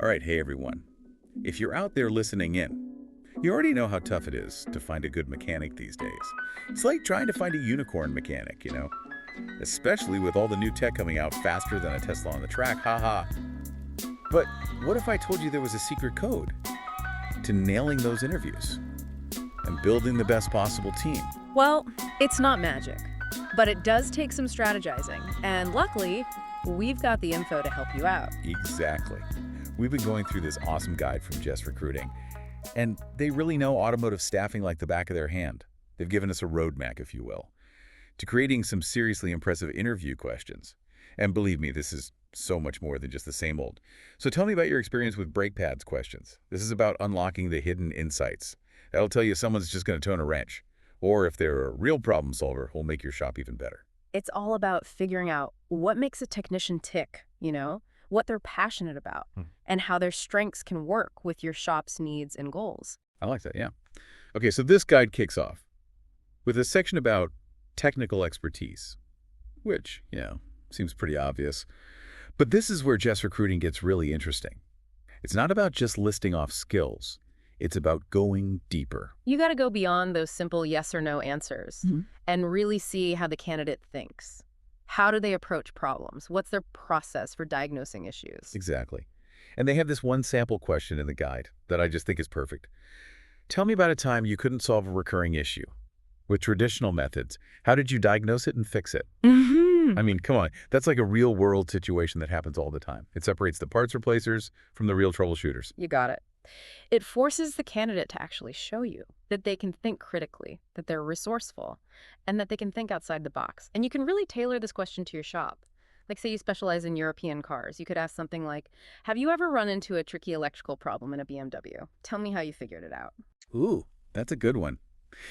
All right, hey everyone. If you're out there listening in, you already know how tough it is to find a good mechanic these days. It's like trying to find a unicorn mechanic. Especially with all the new tech coming out faster than a Tesla on the track, haha. But what if I told you there was a secret code to nailing those interviews and building the best possible team? Well, it's not magic, but it does take some strategizing. And luckily, we've got the info to help you out. Exactly. We've been going through this awesome guide from Jess Recruiting, and they really know automotive staffing like the back of their hand. They've given us a roadmap, if you will, to creating some seriously impressive interview questions. And believe me, this is so much more than just the same old. So tell me about your experience with brake pads questions. This is about unlocking the hidden insights. That'll tell you if someone's just going to turn a wrench, or if they're a real problem solver who'll make your shop even better. It's all about figuring out what makes a technician tick, what they're passionate about, and how their strengths can work with your shop's needs and goals. I like that, yeah. Okay, so this guide kicks off with a section about technical expertise, which, seems pretty obvious. But this is where Jess Recruiting gets really interesting. It's not about just listing off skills. It's about going deeper. You got to go beyond those simple yes or no answers and really see how the candidate thinks. How do they approach problems? What's their process for diagnosing issues? Exactly. And they have this one sample question in the guide that I just think is perfect. Tell me about a time you couldn't solve a recurring issue. With traditional methods, how did you diagnose it and fix it? I mean, come on. That's like a real-world situation that happens all the time. It separates the parts replacers from the real troubleshooters. You got it. It forces the candidate to actually show you that they can think critically, that they're resourceful, and that they can think outside the box. And you can really tailor this question to your shop. Like, say you specialize in European cars. You could ask something like, have you ever run into a tricky electrical problem in a BMW? Tell me how you figured it out. Ooh, that's a good one.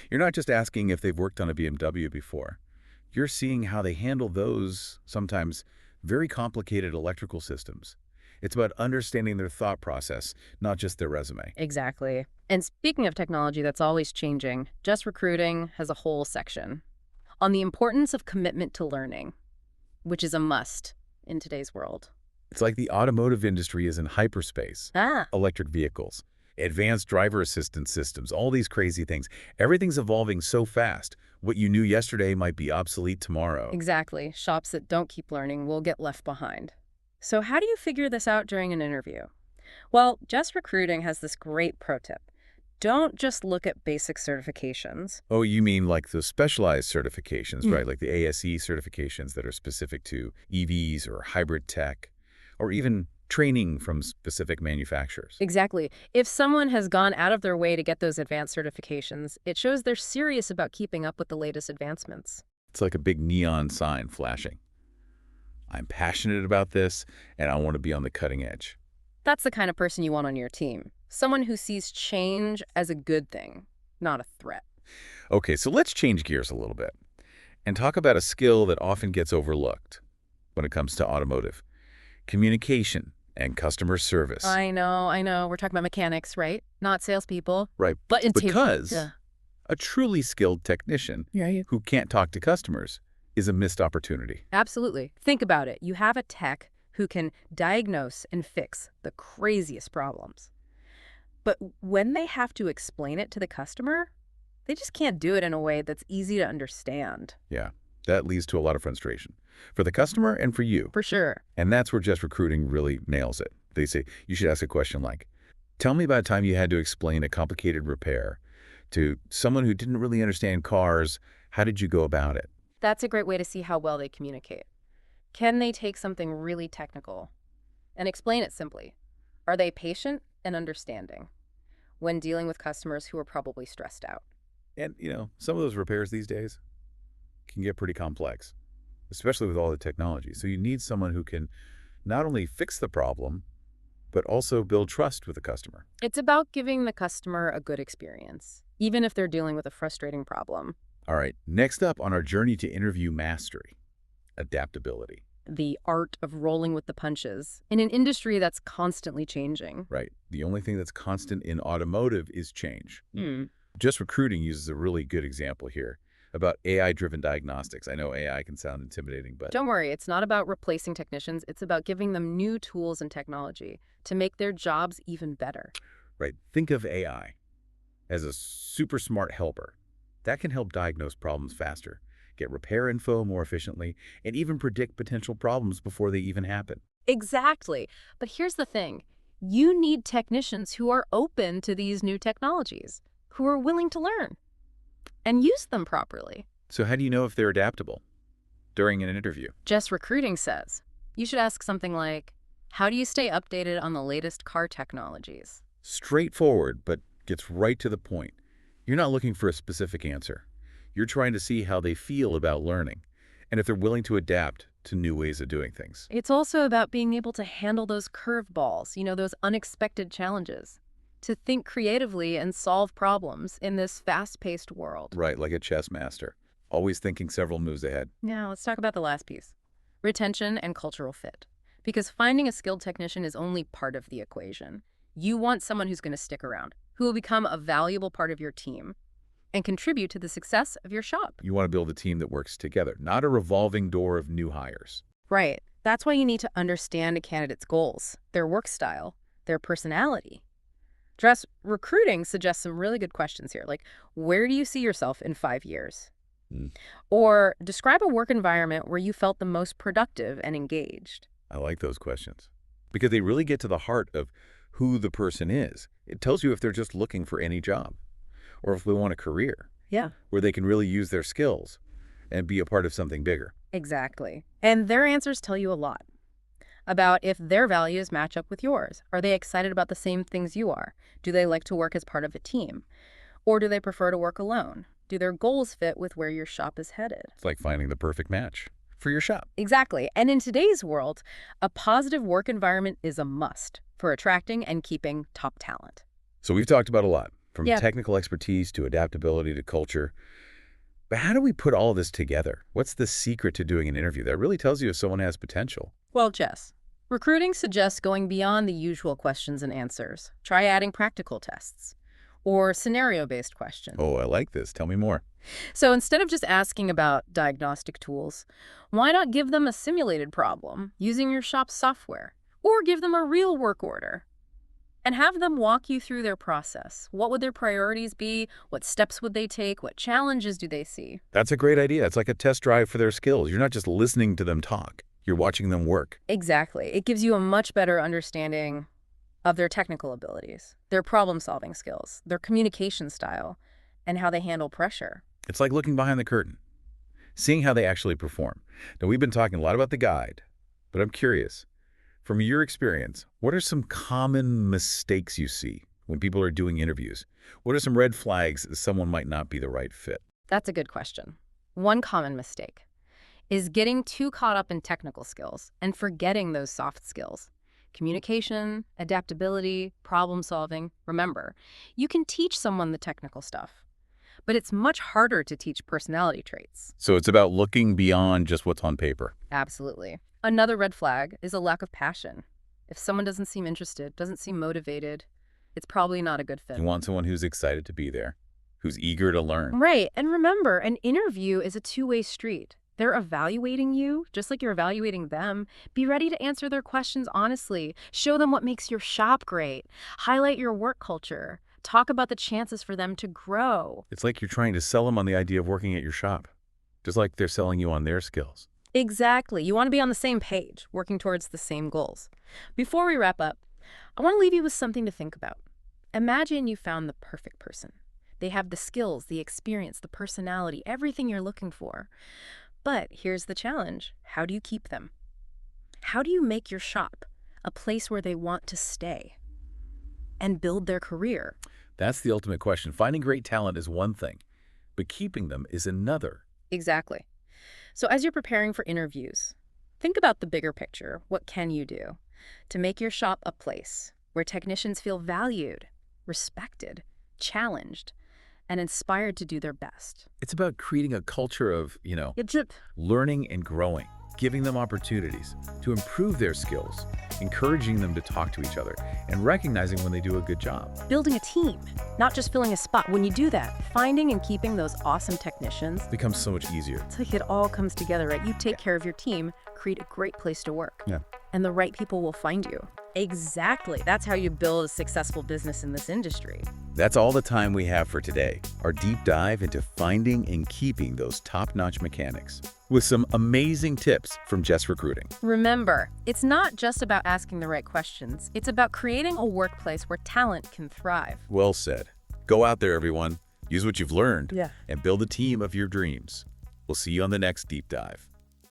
You're not just asking if they've worked on a BMW before. You're seeing how they handle those, sometimes very complicated electrical systems. It's about understanding their thought process, not just their resume. Exactly. And speaking of technology that's always changing, Jess Recruiting has a whole section on the importance of commitment to learning, which is a must in today's world. It's like the automotive industry is in hyperspace. Electric vehicles, advanced driver assistance systems, all these crazy things. Everything's evolving so fast. What you knew yesterday might be obsolete tomorrow. Exactly. Shops that don't keep learning will get left behind. So how do you figure this out during an interview? Well, Jess Recruiting has this great pro tip. Don't just look at basic certifications. Oh, you mean like the specialized certifications, right? Like the ASE certifications that are specific to EVs or hybrid tech, or even training from specific manufacturers. Exactly. If someone has gone out of their way to get those advanced certifications, it shows they're serious about keeping up with the latest advancements. It's like a big neon sign flashing. I'm passionate about this, and I want to be on the cutting edge. That's the kind of person you want on your team. Someone who sees change as a good thing, not a threat. Okay, so let's change gears a little bit and talk about a skill that often gets overlooked when it comes to automotive: communication and customer service. I know. We're talking about mechanics, right? Not salespeople. Right, But because Yeah. a truly skilled technician who can't talk to customers is a missed opportunity. Absolutely. Think about it. You have a tech who can diagnose and fix the craziest problems. But when they have to explain it to the customer, they just can't do it in a way that's easy to understand. Yeah, that leads to a lot of frustration for the customer and for you. For sure. And that's where Jess Recruiting really nails it. They say you should ask a question like, tell me about a time you had to explain a complicated repair to someone who didn't really understand cars. How did you go about it? That's a great way to see how well they communicate. Can they take something really technical and explain it simply? Are they patient and understanding when dealing with customers who are probably stressed out? And, some of those repairs these days can get pretty complex, especially with all the technology. So you need someone who can not only fix the problem, but also build trust with the customer. It's about giving the customer a good experience, even if they're dealing with a frustrating problem. All right, next up on our journey to interview mastery, adaptability. The art of rolling with the punches in an industry that's constantly changing. Right. The only thing that's constant in automotive is change. Just Recruiting uses a really good example here. about AI-driven diagnostics. I know AI can sound intimidating, but Don't worry, it's not about replacing technicians. It's about giving them new tools and technology to make their jobs even better. right, think of AI as a super smart helper that can help diagnose problems faster, get repair info more efficiently, and even predict potential problems before they even happen. Exactly. But here's the thing. You need technicians who are open to these new technologies, who are willing to learn and use them properly. So how do you know if they're adaptable during an interview? Jess Recruiting says you should ask something like, how do you stay updated on the latest car technologies? Straightforward, but gets right to the point. You're not looking for a specific answer. You're trying to see how they feel about learning and if they're willing to adapt to new ways of doing things. It's also about being able to handle those curveballs, those unexpected challenges, to think creatively and solve problems in this fast-paced world. Right, like a chess master, always thinking several moves ahead. Now, let's talk about the last piece, retention and cultural fit. Because finding a skilled technician is only part of the equation. You want someone who's going to stick around, who will become a valuable part of your team and contribute to the success of your shop. You want to build a team that works together, not a revolving door of new hires. Right. That's why you need to understand a candidate's goals, their work style, their personality. Jess Recruiting suggests some really good questions here, like, where do you see yourself in 5 years? Mm, Or describe a work environment where you felt the most productive and engaged. I like those questions because they really get to the heart of who the person is. It tells you if they're just looking for any job or if they want a career Yeah. where they can really use their skills and be a part of something bigger. Exactly. And their answers tell you a lot about if their values match up with yours. Are they excited about the same things you are? Do they like to work as part of a team? Or do they prefer to work alone? Do their goals fit with where your shop is headed? It's like finding the perfect match for your shop. Exactly. And in today's world, a positive work environment is a must for attracting and keeping top talent. So we've talked about a lot, from Yeah. technical expertise to adaptability to culture. But how do we put all this together? What's the secret to doing an interview that really tells you if someone has potential? Well, Jess, recruiting suggests going beyond the usual questions and answers. Try adding practical tests or scenario-based questions. Oh, I like this. Tell me more. So instead of just asking about diagnostic tools, why not give them a simulated problem using your shop's software? Or give them a real work order and have them walk you through their process. What would their priorities be? What steps would they take? What challenges do they see? That's a great idea. It's like a test drive for their skills. You're not just listening to them talk. You're watching them work. Exactly. It gives you a much better understanding of their technical abilities, their problem-solving skills, their communication style, and how they handle pressure. It's like looking behind the curtain, seeing how they actually perform. Now, we've been talking a lot about the guide, but I'm curious, from your experience, what are some common mistakes you see when people are doing interviews? What are some red flags that someone might not be the right fit? That's a good question. One common mistake is getting too caught up in technical skills and forgetting those soft skills. Communication, adaptability, problem solving. Remember, you can teach someone the technical stuff, but it's much harder to teach personality traits. So it's about looking beyond just what's on paper. Absolutely. Another red flag is a lack of passion. If someone doesn't seem interested, doesn't seem motivated, it's probably not a good fit. You want someone who's excited to be there, who's eager to learn. Right. And remember, an interview is a two-way street. They're evaluating you just like you're evaluating them. Be ready to answer their questions honestly. Show them what makes your shop great. Highlight your work culture. Talk about the chances for them to grow. It's like you're trying to sell them on the idea of working at your shop, just like they're selling you on their skills. Exactly. You want to be on the same page, working towards the same goals. Before we wrap up, I want to leave you with something to think about. Imagine you found the perfect person. They have the skills, the experience, the personality, everything you're looking for. But here's the challenge. How do you keep them? How do you make your shop a place where they want to stay and build their career? That's the ultimate question. Finding great talent is one thing, but keeping them is another. Exactly. So as you're preparing for interviews, think about the bigger picture. What can you do to make your shop a place where technicians feel valued, respected, challenged, and inspired to do their best? It's about creating a culture of, It's a- learning and growing. giving them opportunities to improve their skills, encouraging them to talk to each other, and recognizing when they do a good job. Building a team, not just filling a spot. When you do that, finding and keeping those awesome technicians, Becomes so much easier. it's like it all comes together, right? You take care of your team, create a great place to work. Yeah. And the right people will find you. Exactly. That's how you build a successful business in this industry. That's all the time we have for today. Our deep dive into finding and keeping those top-notch mechanics with some amazing tips from Jess Recruiting. Remember, it's not just about asking the right questions. It's about creating a workplace where talent can thrive. Well said. Go out there, everyone. Use what you've learned Yeah. and build a team of your dreams. We'll see you on the next deep dive.